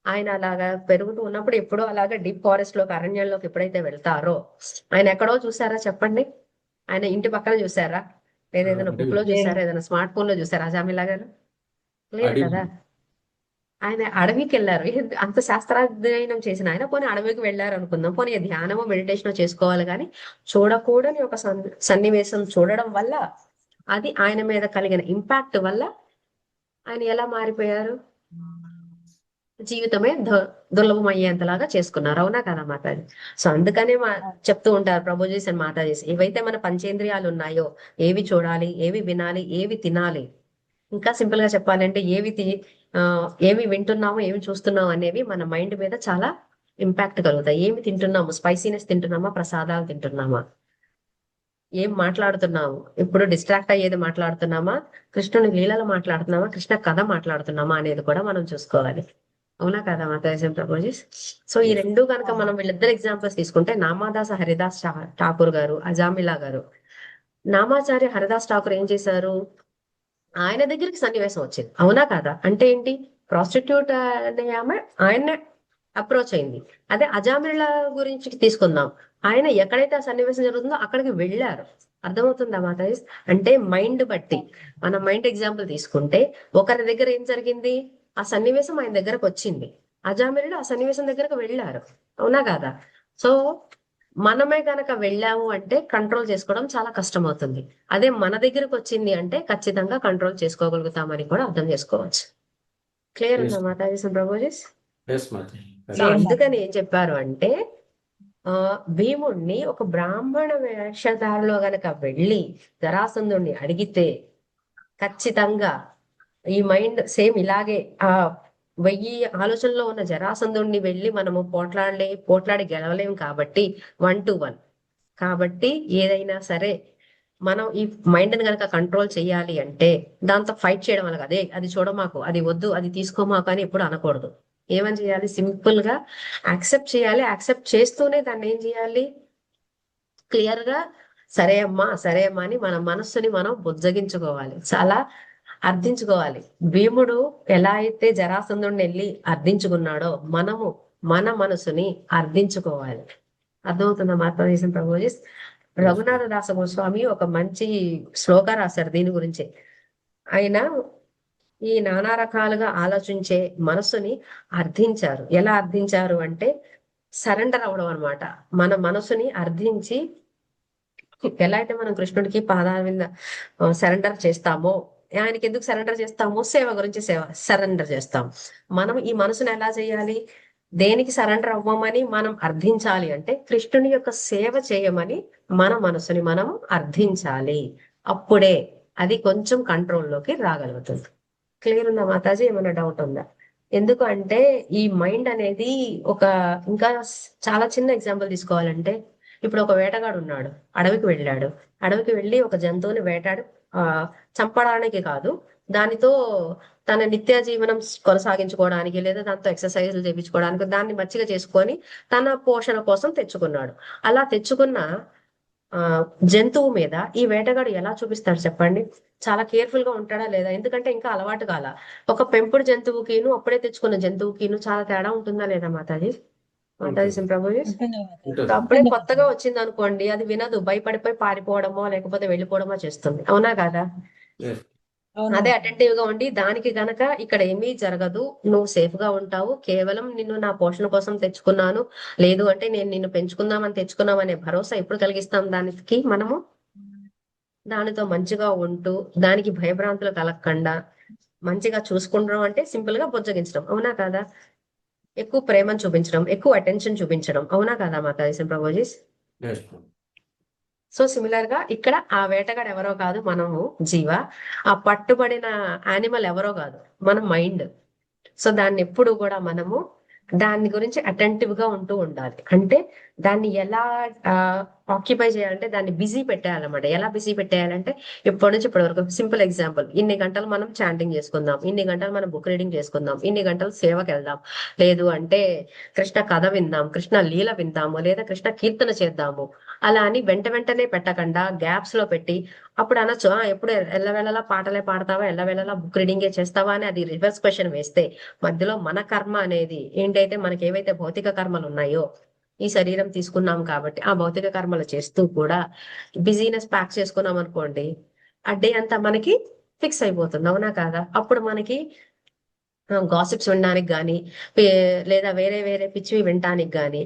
ఆయన అలాగా పెరుగుతూ ఉన్నప్పుడు ఎప్పుడో అలాగా డీప్ ఫారెస్ట్ లోకి, అరణ్యంలోకి ఎప్పుడైతే వెళ్తారో, ఆయన ఎక్కడో చూసారా చెప్పండి? ఆయన ఇంటి పక్కన చూసారా? లేదా ఏదైనా బుక్ లో చూసారా? ఏదైనా స్మార్ట్ ఫోన్ లో చూసారా అజామిల్లా గారు? లేదు కదా. ఆయన అడవికి వెళ్ళారు. అంత శాస్త్రాధ్యయనం చేసిన ఆయన పోనీ అడవికి వెళ్ళారు అనుకుందాం. పోనీ ధ్యానమో మెడిటేషన్ చేసుకోవాలి కానీ చూడకూడని ఒక సన్నివేశం చూడడం వల్ల అది ఆయన మీద కలిగిన ఇంపాక్ట్ వల్ల ఆయన ఎలా మారిపోయారు? జీవితమే దుర్లభం అయ్యేంతలాగా చేసుకున్నారు. అవునా కదా మాతాజీ? సో అందుకనే చెప్తూ ఉంటారు ప్రభుజీస్ అండ్ మాతాజీస్, ఏవైతే మన పంచేంద్రియాలు ఉన్నాయో, ఏవి చూడాలి, ఏవి వినాలి, ఏవి తినాలి, ఇంకా సింపుల్ గా చెప్పాలంటే ఏవి వింటున్నామో, ఏమి చూస్తున్నామో అనేవి మన మైండ్ మీద చాలా ఇంపాక్ట్ కలుగుతాయి. ఏమి తింటున్నాము, స్పైసీనెస్ తింటున్నామా, ప్రసాదాలు తింటున్నామా, ఏం మాట్లాడుతున్నాము, ఇప్పుడు డిస్ట్రాక్ట్ అయ్యేది మాట్లాడుతున్నామా, కృష్ణుని లీలలు మాట్లాడుతున్నామా, కృష్ణ కథ మాట్లాడుతున్నామా అనేది కూడా మనం చూసుకోవాలి. అవునా కదా మాతాజీ ప్రభుజీస్? సో ఈ రెండు కనుక మనం వీళ్ళిద్దరు ఎగ్జాంపుల్స్ తీసుకుంటే, నామాదాస హరిదాస్ ఠాకూర్ గారు, అజామిలా గారు. నామాచార్య హరిదాస్ ఠాకూర్ ఏం చేశారు? ఆయన దగ్గరికి సన్నివేశం వచ్చింది. అవునా కదా? అంటే ఏంటి? ప్రాస్టిట్యూట్ అనే ఆమె ఆయన్నే అప్రోచ్ అయింది. అదే అజామిలా గురించి తీసుకుందాం, ఆయన ఎక్కడైతే ఆ సన్నివేశం జరుగుతుందో అక్కడికి వెళ్ళారు. అర్థమవుతుందా మాతాజీ? అంటే మైండ్ బట్టి, మన మైండ్ ఎగ్జాంపుల్ తీసుకుంటే ఒకరి దగ్గర ఏం జరిగింది, ఆ సన్నివేశం ఆయన దగ్గరకు వచ్చింది. అజామిరుడు ఆ సన్నివేశం దగ్గరకు వెళ్ళారు. అవునా కదా? సో మనమే గనక వెళ్ళాము అంటే కంట్రోల్ చేసుకోవడం చాలా కష్టం అవుతుంది. అదే మన దగ్గరకు వచ్చింది అంటే ఖచ్చితంగా కంట్రోల్ చేసుకోగలుగుతామని కూడా అర్థం చేసుకోవచ్చు. క్లియర్ ఉందా మాతాజీ ప్రభుజీస్? ఎస్ మాతాజీ. సో అందుకని ఏం చెప్పారు అంటే, భీముణ్ణి ఒక బ్రాహ్మణ వేషధారిలో గనక వెళ్ళి జరాసంధుణ్ణి అడిగితే ఖచ్చితంగా ఈ మైండ్ సేమ్ ఇలాగే ఆ 1000 ఆలోచనలో ఉన్న జరాసంధుణ్ణి వెళ్ళి మనము పోట్లాడి గెలవలేము కాబట్టి 1 to 1. కాబట్టి ఏదైనా సరే మనం ఈ మైండ్ ని కనుక కంట్రోల్ చేయాలి అంటే దాంతో ఫైట్ చేయడం వల్ల అదే అది చూడమాకు, అది వద్దు, అది తీసుకోమాకు అని ఎప్పుడు అనకూడదు. ఏమని చేయాలి? సింపుల్ గా యాక్సెప్ట్ చేయాలి. యాక్సెప్ట్ చేస్తూనే దాన్ని ఏం చేయాలి? క్లియర్ గా సరే అమ్మా అని మన మనస్సుని మనం బుజ్జగించుకోవాలి, చాలా అర్థించుకోవాలి. భీముడు ఎలా అయితే జరాసంధుడిని వెళ్ళి అర్థించుకున్నాడో మనము మన మనసుని అర్థించుకోవాలి. అర్థమవుతుందా మాతాజీ ప్రభుజీ? రఘునాథ దాస గోస్వామి ఒక మంచి శ్లోక రాశారు దీని గురించి. ఆయన ఈ నానా రకాలుగా ఆలోచించే మనసుని అర్థించారు. ఎలా అర్థించారు అంటే సరెండర్ అవడం అనమాట. మన మనసుని అర్థించి ఎలా అయితే మనం కృష్ణుడికి పాదాల మీద సరెండర్ చేస్తామో, ఆయనకి ఎందుకు సరెండర్ చేస్తాము? సేవ గురించి సరెండర్ చేస్తాం. మనం ఈ మనసును ఎలా చేయాలి? దేనికి సరెండర్ అవ్వమని మనం అర్థించాలి అంటే కృష్ణుని యొక్క సేవ చేయమని మన మనసుని మనం అర్థించాలి. అప్పుడే అది కొంచెం కంట్రోల్లోకి రాగలుగుతుంది. క్లియర్ ఉందా మాతాజీ? ఏమైనా డౌట్ ఉందా? ఎందుకు అంటే ఈ మైండ్ అనేది ఇంకా చాలా చిన్న ఎగ్జాంపుల్ తీసుకోవాలంటే, ఇప్పుడు ఒక వేటగాడు ఉన్నాడు, అడవికి వెళ్ళాడు. అడవికి వెళ్ళి ఒక జంతువుని చంపడానికి కాదు, దానితో తన నిత్య జీవనం కొనసాగించుకోవడానికి లేదా దాంతో ఎక్సర్సైజ్లు చేయించుకోవడానికి దాన్ని మచ్చిగా చేసుకొని తన పోషణ కోసం తెచ్చుకున్నాడు. అలా తెచ్చుకున్న జంతువు మీద ఈ వేటగాడు ఎలా చూపిస్తాడు చెప్పండి? చాలా కేర్ఫుల్ గా ఉంటాడా లేదా? ఎందుకంటే ఇంకా అలవాటు కాల. ఒక పెంపుడు జంతువుకిను అప్పుడే తెచ్చుకున్న జంతువుకిను చాలా తేడా ఉంటుందా లేదా మాతాజీ? మాతాజీ ప్రభుజీ, అప్పుడే కొత్తగా వచ్చింది అనుకోండి, అది వినదు, భయపడిపోయి పారిపోవడమో లేకపోతే వెళ్ళిపోవడమో చేస్తుంది. అవునా కదా? అదే అటెంటివ్ గా ఉండి దానికి గనక ఇక్కడ ఏమీ జరగదు, నువ్వు సేఫ్ గా ఉంటావు, కేవలం నిన్ను నా పోషణ కోసం తెచ్చుకున్నాను, లేదు అంటే నేను నిన్ను పెంచుకుందామని తెచ్చుకున్నాం అనే భరోసా ఎప్పుడు కలిగిస్తాం దానికి? మనము దానితో మంచిగా ఉంటూ దానికి భయభ్రాంతులు కలగకుండా మంచిగా చూసుకుంటాం అంటే సింపుల్ గా బుజ్జగించడం. అవునా కదా? ఎక్కువ ప్రేమను చూపించడం, ఎక్కువ అటెన్షన్ చూపించడం. అవునా కదా మాతాజీ ప్రభుజీ? సో సిమిలర్ గా ఇక్కడ ఆ వేటగాడు ఎవరో కాదు, మనము జీవ. ఆ పట్టుబడిన యానిమల్ ఎవరో కాదు, మన మైండ్. సో దాన్ని ఎప్పుడు కూడా మనము దాని గురించి అటెంటివ్ గా ఉంటూ ఉండాలి. అంటే దాన్ని ఎలా ఆక్యుపై చేయాలంటే దాన్ని బిజీ పెట్టేయాలన్నమాట. ఎలా బిజీ పెట్టేయాలంటే ఇప్పటి నుంచి ఇప్పటి వరకు సింపుల్ ఎగ్జాంపుల్, ఇన్ని గంటలు మనం చాంటింగ్ చేసుకుందాం, ఇన్ని గంటలు మనం బుక్ రీడింగ్ చేసుకుందాం, ఇన్ని గంటలు సేవకి వెళ్దాం, లేదు అంటే కృష్ణ కథ విందాం, కృష్ణ లీల విందాము, లేదా కృష్ణ కీర్తన చేద్దాము. అలా అని వెంటనే పెట్టకుండా గ్యాప్స్ లో పెట్టి అప్పుడు అనొచ్చు, ఎప్పుడు ఎల్లవేళలా పాటలే పాడతావా, ఎల్లవేళలా బుక్ రీడింగే చేస్తావా అని అది రివర్స్ క్వశ్చన్ వేస్తే మధ్యలో మన కర్మ అనేది ఏంటైతే మనకి ఏవైతే భౌతిక కర్మలు ఉన్నాయో, ఈ శరీరం తీసుకున్నాం కాబట్టి ఆ భౌతిక కర్మలు చేస్తూ కూడా బిజీనెస్ ప్యాక్ చేసుకున్నాం అనుకోండి, ఆ డే అంతా మనకి ఫిక్స్ అయిపోతుంది. అవునా కాదా? అప్పుడు మనకి గాసిప్స్ వినడానికి కానీ లేదా వేరే వేరే పిచ్చివి వినడానికి కానీ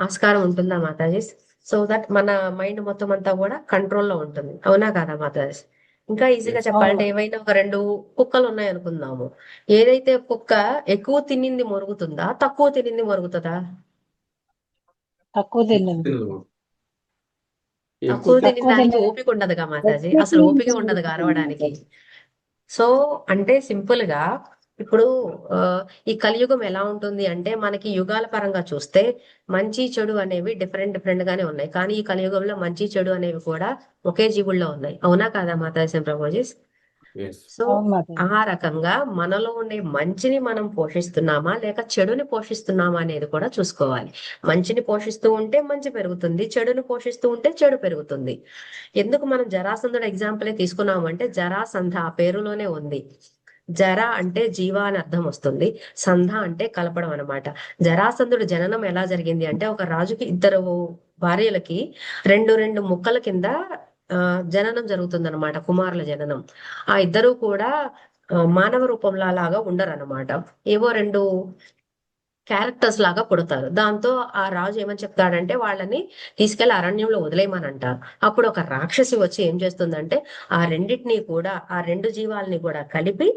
ఆస్కారం ఉంటుందా మాతాజీ? సో దట్ మన మైండ్ మొత్తం అంతా కూడా కంట్రోల్లో ఉంటుంది. అవునా కాదా మాతాజీ? ఇంకా ఈజీగా Yes. చెప్పాలంటే ఏవైనా ఒక 2 కుక్కలు ఉన్నాయి అనుకుందాము. ఏదైతే కుక్క ఎక్కువ తినింది మొరుగుతుందా, తక్కువ తినింది మొరుగుతుందా? తక్కువ తినండి. తక్కువ ఎక్కువ తినిన తక్కువ దానికి తినండి. ఓపిక ఉండదుగా మాతాజీ, అసలు ఓపిక ఉండదుగా అరవడానికి. సో అంటే సింపుల్ గా ఇప్పుడు ఆ, ఈ కలియుగం ఎలా ఉంటుంది అంటే మనకి యుగాల పరంగా చూస్తే మంచి చెడు అనేవి డిఫరెంట్ డిఫరెంట్ గానే ఉన్నాయి. కానీ ఈ కలియుగంలో మంచి చెడు అనేవి కూడా ఒకే జీవుల్లో ఉన్నాయి. అవునా కాదా మాతాజీ ప్రభుజీ? Yes. సో అవును మాతాజీ. ఆ రకంగా మనలో ఉండే మంచిని మనం పోషిస్తున్నామా లేక చెడుని పోషిస్తున్నామా అనేది కూడా చూసుకోవాలి. మంచిని పోషిస్తూ ఉంటే మంచి పెరుగుతుంది, చెడుని పోషిస్తూ ఉంటే చెడు పెరుగుతుంది. ఎందుకు మనం జరాసంధుడు ఎగ్జాంపులే తీసుకున్నామంటే జరాసంధ ఆ పేరులోనే ఉంది. జర అంటే జీవ అని అర్థం వస్తుంది, సంధ అంటే కలపడం అన్నమాట. జరాసంధుడు జననం ఎలా జరిగింది అంటే ఒక రాజుకి 2 భార్యలకి రెండు రెండు ముక్కల కింద జననం జరుగుతుందన్నమాట, కుమారుల జననం. ఆ ఇద్దరు కూడా మానవ రూపంలో లాగా ఉండరు అనమాట, ఏవో 2 క్యారెక్టర్స్ లాగా పుడతారు. దాంతో ఆ రాజు ఏమని చెప్తాడంటే వాళ్ళని తీసుకెళ్లి అరణ్యంలో వదిలేయమని అంటారు. అప్పుడు ఒక రాక్షసి వచ్చి ఏం చేస్తుందంటే ఆ రెండింటినీ కూడా, ఆ 2 జీవాలని కూడా కలిపి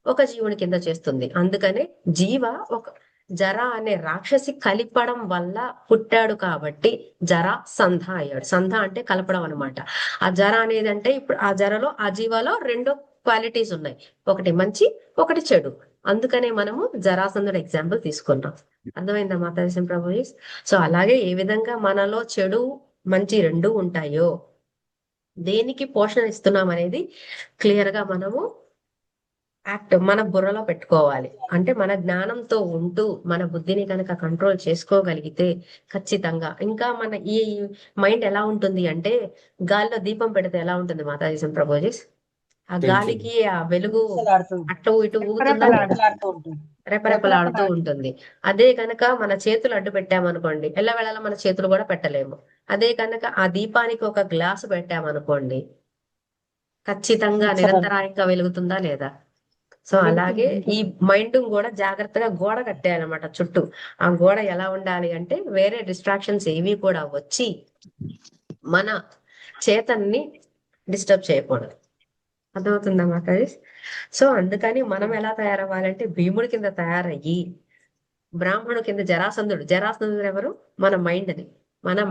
ఒక జీవుని కింద చేస్తుంది. అందుకనే జీవ ఒక జర అనే రాక్షసి కలిపడం వల్ల పుట్టాడు కాబట్టి జర సంధ అయ్యాడు. సంధ అంటే కలపడం అనమాట. ఆ జర అనేది అంటే ఇప్పుడు ఆ జరలో ఆ జీవాలో 2 క్వాలిటీస్ ఉన్నాయి, ఒకటి మంచి ఒకటి చెడు. అందుకనే మనము జరాసంధుడు ఎగ్జాంపుల్ తీసుకున్నాం. అర్థమైందా మాతాజీ ప్రభుజీ? సో అలాగే ఏ విధంగా మనలో చెడు మంచి 2 ఉంటాయో దేనికి పోషణ ఇస్తున్నాం అనేది క్లియర్ గా మనము మన బుర్రలో పెట్టుకోవాలి. అంటే మన జ్ఞానంతో ఉంటూ మన బుద్ధిని కనుక కంట్రోల్ చేసుకోగలిగితే ఖచ్చితంగా. ఇంకా మన ఈ మైండ్ ఎలా ఉంటుంది అంటే గాలిలో దీపం పెడితే ఎలా ఉంటుంది మాతాజీ ప్రభుజీ? ఆ తెలుసు. గాలికి ఆ వెలుగు రెపరెపలాడుతూ అటు ఇటు ఊగుతుందా లేదా? రెపరెపలాడుతూ ఉంటుంది. రెపరెపలాడుతూ ఉంటుంది. అదే కనుక మన చేతులు అడ్డు పెట్టామనుకోండి, ఎల్లవేళలా మన చేతులు కూడా పెట్టలేము. అదే కనుక ఆ దీపానికి ఒక గ్లాసు పెట్టామనుకోండి, ఖచ్చితంగా నిరంతరాయంగా వెలుగుతుందా లేదా? సో అలాగే ఈ మైండ్ కూడా జాగ్రత్తగా గోడ కట్టేయాలన్నమాట చుట్టూ. ఆ గోడ ఎలా ఉండాలి అంటే వేరే డిస్ట్రాక్షన్స్ ఏవి కూడా వచ్చి మన చేతన్ని డిస్టర్బ్ చేయకూడదు. అర్థమవుతుందా మాతాజీ? సో అందుకని మనం ఎలా తయారవ్వాలంటే భీముడి కింద తయారయ్యి బ్రాహ్మణు కింద జరాసంధుడు ఎవరు? మన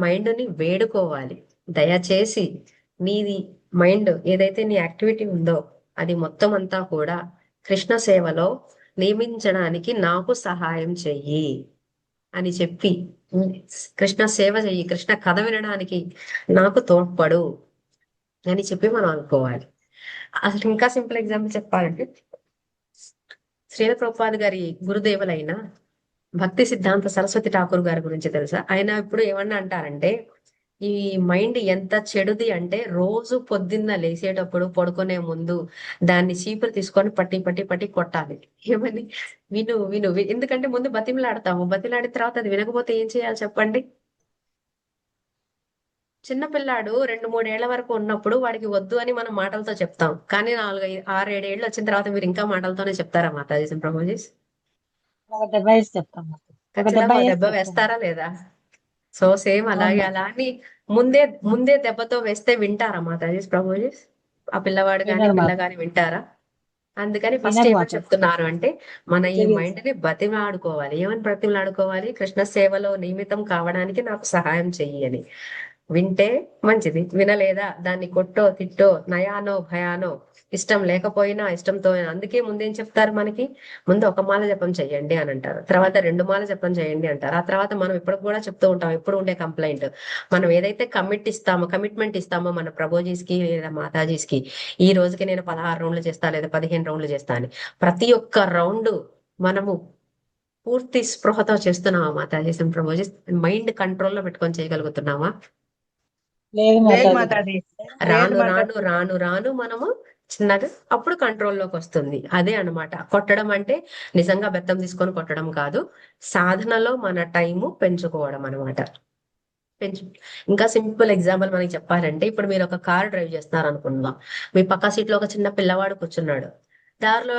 మైండ్ ని వేడుకోవాలి. దయచేసి నీది మైండ్ ఏదైతే నీ యాక్టివిటీ ఉందో అది మొత్తం అంతా కూడా కృష్ణ సేవలో నియమించడానికి నాకు సహాయం చెయ్యి అని చెప్పి కృష్ణ సేవ చెయ్యి, కృష్ణ కథ వినడానికి నాకు తోడ్పడు అని చెప్పి మనం అనుకోవాలి. అసలు ఇంకా సింపుల్ ఎగ్జాంపుల్ చెప్పాలంటే శ్రీల ప్రభుపాద్ గారి గురుదేవులైన భక్తి సిద్ధాంత సరస్వతి ఠాకూర్ గారి గురించి తెలుసా? ఆయన ఇప్పుడు ఏమన్నా అంటారంటే ఈ మైండ్ ఎంత చెడుది అంటే రోజు పొద్దున్న లేచేటప్పుడు పడుకునే ముందు దాన్ని చీపురు తీసుకొని పట్టి పట్టి పట్టి కొట్టాలి. ఏమని? విను విను ఎందుకంటే ముందు బతిమలాడతాము, బతిలాడిన తర్వాత అది వినకపోతే ఏం చేయాలి చెప్పండి? చిన్నపిల్లాడు 2-3 ఏళ్ల వరకు ఉన్నప్పుడు వాడికి వద్దు అని మనం మాటలతో చెప్తాం, కానీ 4-5-6-7 ఏళ్ళు వచ్చిన తర్వాత మీరు ఇంకా మాటలతోనే చెప్తారా మాతాజీ ప్రభుజీ? ఒక దెబ్బ వేసి చెప్తాం. ఒక దెబ్బ ఖచ్చితంగా వేసి దెబ్బ చెప్తాం. వేస్తారా లేదా? సో సేమ్ అలాగే అలా అని ముందే దెబ్బతో వేస్తే వింటారా మాతాజీ ప్రభుజీ? ఆ పిల్లవాడు కానీ వినరు పిల్ల మాతాజీ. కానీ వింటారా? అందుకని ఫస్ట్ వినరు ఏమని మాతాజీ. చెప్తున్నారు అంటే మన ఈ Serious. మైండ్ ని బతిమలాడుకోవాలి. ఏమని బ్రతిమలాడుకోవాలి? కృష్ణ సేవలో నియమితం కావడానికి నాకు సహాయం చెయ్యి అని. వింటే మంచిది, వినలేదా దాన్ని కొట్టో తిట్టో నయానో భయానో, ఇష్టం లేకపోయినా ఇష్టంతో. అందుకే ముందేం చెప్తారు మనకి? ముందు 1 మాల జపం చెయ్యండి అని అంటారు, తర్వాత 2 మాల జపం చేయండి అంటారు. ఆ తర్వాత మనం ఇప్పుడు కూడా చెప్తూ ఉంటాం, ఎప్పుడు ఉండే కంప్లైంట్, మనం ఏదైతే కమిట్మెంట్ ఇస్తామో మన ప్రభుజీస్కి లేదా మాతాజీస్కి, ఈ రోజుకి నేను 16 రౌండ్లు చేస్తా లేదా 15 రౌండ్లు చేస్తా అని, ప్రతి ఒక్క రౌండ్ మనము పూర్తి స్పృహతో చేస్తున్నామా మాతాజీ ప్రభుజీ? మైండ్ కంట్రోల్లో పెట్టుకొని చేయగలుగుతున్నామా? లేదు లేదు మాతాజీ. మాతాజీ. రాను లేదు రాను మాతాజీ. రాను రాను మనము చిన్నగా అప్పుడు కంట్రోల్లోకి వస్తుంది. అదే అన్నమాట కొట్టడం అంటే. నిజంగా బెత్తం తీసుకొని కొట్టడం కాదు, సాధనలో మన టైము పెంచుకోవడం అనమాట. ఇంకా సింపుల్ ఎగ్జాంపుల్ మనకి చెప్పాలంటే ఇప్పుడు మీరు ఒక కార్ డ్రైవ్ చేస్తున్నారు అనుకుందాం. మీ పక్క సీట్ లో ఒక చిన్న పిల్లవాడు కూర్చున్నాడు. దారిలో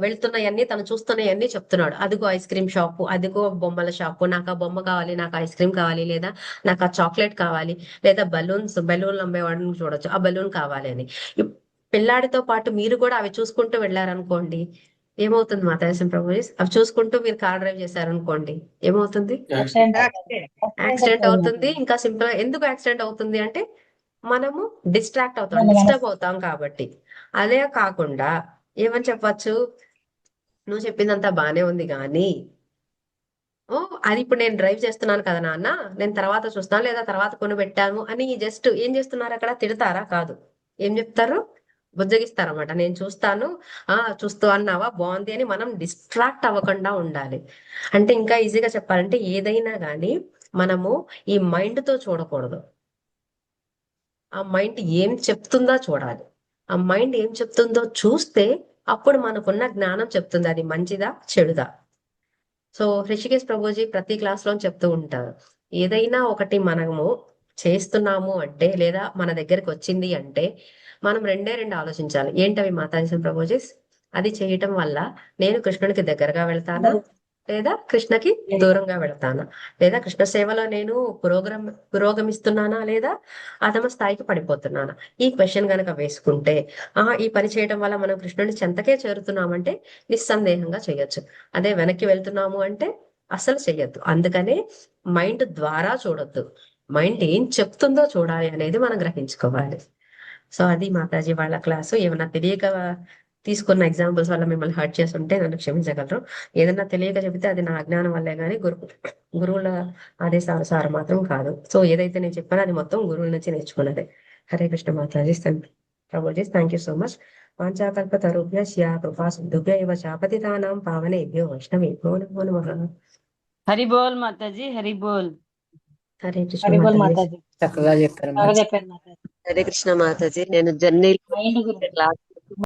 వెళ్తున్నాయన్నీ తను చూస్తున్నాయన్నీ చెప్తున్నాడు. అదిగో ఐస్ క్రీమ్ షాపు, అదిగో బొమ్మల షాపు, నాకు ఆ బొమ్మ కావాలి, నాకు ఐస్ క్రీమ్ కావాలి, లేదా నాకు ఆ చాక్లెట్ కావాలి, లేదా బెలూన్లు అమ్మేవాడిని చూడొచ్చు, ఆ బెలూన్ కావాలి అని. పిల్లాడితో పాటు మీరు కూడా అవి చూసుకుంటూ వెళ్ళారనుకోండి, ఏమవుతుంది మాతాజీ ప్రభుజీ? అవి చూసుకుంటూ మీరు కార్ డ్రైవ్ చేశారనుకోండి, ఏమవుతుంది? యాక్సిడెంట్ యాక్సిడెంట్ అవుతుంది. ఇంకా సింపుల్ ఎందుకు యాక్సిడెంట్ అవుతుంది అంటే మనము డిస్ట్రాక్ట్ అవుతాం, డిస్టర్బ్ అవుతాం కాబట్టి. అదే కాకుండా ఏమని చెప్పచ్చు, నువ్వు చెప్పిందంతా బానే ఉంది కానీ ఓ అది ఇప్పుడు నేను డ్రైవ్ చేస్తున్నాను కదా నాన్న, నేను తర్వాత చూస్తాను, లేదా తర్వాత కొని పెట్టాను అని జస్ట్ ఏం చేస్తున్నారు అక్కడ? తిడతారా? కాదు. ఏం చెప్తారు? బుజ్జగిస్తారన్నమాట. నేను చూస్తాను, చూస్తూ అన్నావా, బాగుంది అని మనం డిస్ట్రాక్ట్ అవ్వకుండా ఉండాలి. అంటే ఇంకా ఈజీగా చెప్పాలంటే ఏదైనా కానీ మనము ఈ మైండ్ తో చూడకూడదు. ఆ మైండ్ ఏం చెప్తుందో చూడాలి. ఆ మైండ్ ఏం చెప్తుందో చూస్తే అప్పుడు మనకున్న జ్ఞానం చెప్తుంది అది మంచిదా చెడుదా. సో హృషికేశ్ ప్రభుజీ ప్రతి క్లాస్ లో చెప్తూ ఉంటారు, ఏదైనా ఒకటి మనము చేస్తున్నాము అంటే, లేదా మన దగ్గరికి వచ్చింది అంటే మనం రెండు ఆలోచించాలి. ఏంటవి మాతాజీ ప్రభుజీ? అది చేయటం వల్ల నేను కృష్ణునికి దగ్గరగా వెళ్తానా, లేదా కృష్ణకి దూరంగా వెళ్తానా, లేదా కృష్ణ సేవలో నేను పురోగమిస్తున్నానా, లేదా అధమ స్థాయికి పడిపోతున్నానా? ఈ క్వశ్చన్ గనక వేసుకుంటే ఈ పని చేయడం వల్ల మనం కృష్ణుని చెంతకే చేరుతున్నామంటే నిస్సందేహంగా చేయొచ్చు. అదే వెనక్కి వెళ్తున్నాము అంటే అసలు చెయ్యొద్దు. అందుకనే మైండ్ ద్వారా చూడొద్దు, మైండ్ ఏం చెప్తుందో చూడాలి అనేది మనం గ్రహించుకోవాలి. సో అది మాతాజీ వాళ్ళ క్లాసు. ఏమన్నా తెలియక తీసుకున్న ఎగ్జాంపుల్స్ వల్ల మిమ్మల్ని హర్ట్ చేస్తుంటే నన్ను క్షమించగలరు. ఏదన్నా తెలియక చెబితే అది నా అజ్ఞానం వల్లే కానీ గురువుల ఆదేశానుసారం మాత్రం కాదు. సో ఏదైతే నేను చెప్పానో అది మొత్తం గురువుల నుంచి నేర్చుకున్నదే. Hare Krishna Mataji. Prabhuji thank you so much. వాంఛాకల్పతరుభ్యశ్చ కృపా సింధుభ్య ఏవ చ పతితానాం పావనేభ్యో వైష్ణవేభ్యో నమో నమః. హరి బోల్ మాతాజీ, హరి బోల్. హరే కృష్ణ హరిబోల్ మాతాజీ. మాతాజీ. చక్కగా చెప్పారు బాగా చెప్పారు మాతాజీ. హరే కృష్ణ మాతాజీ. నేను జర్నీ మైండ్ గురించి క్లాస్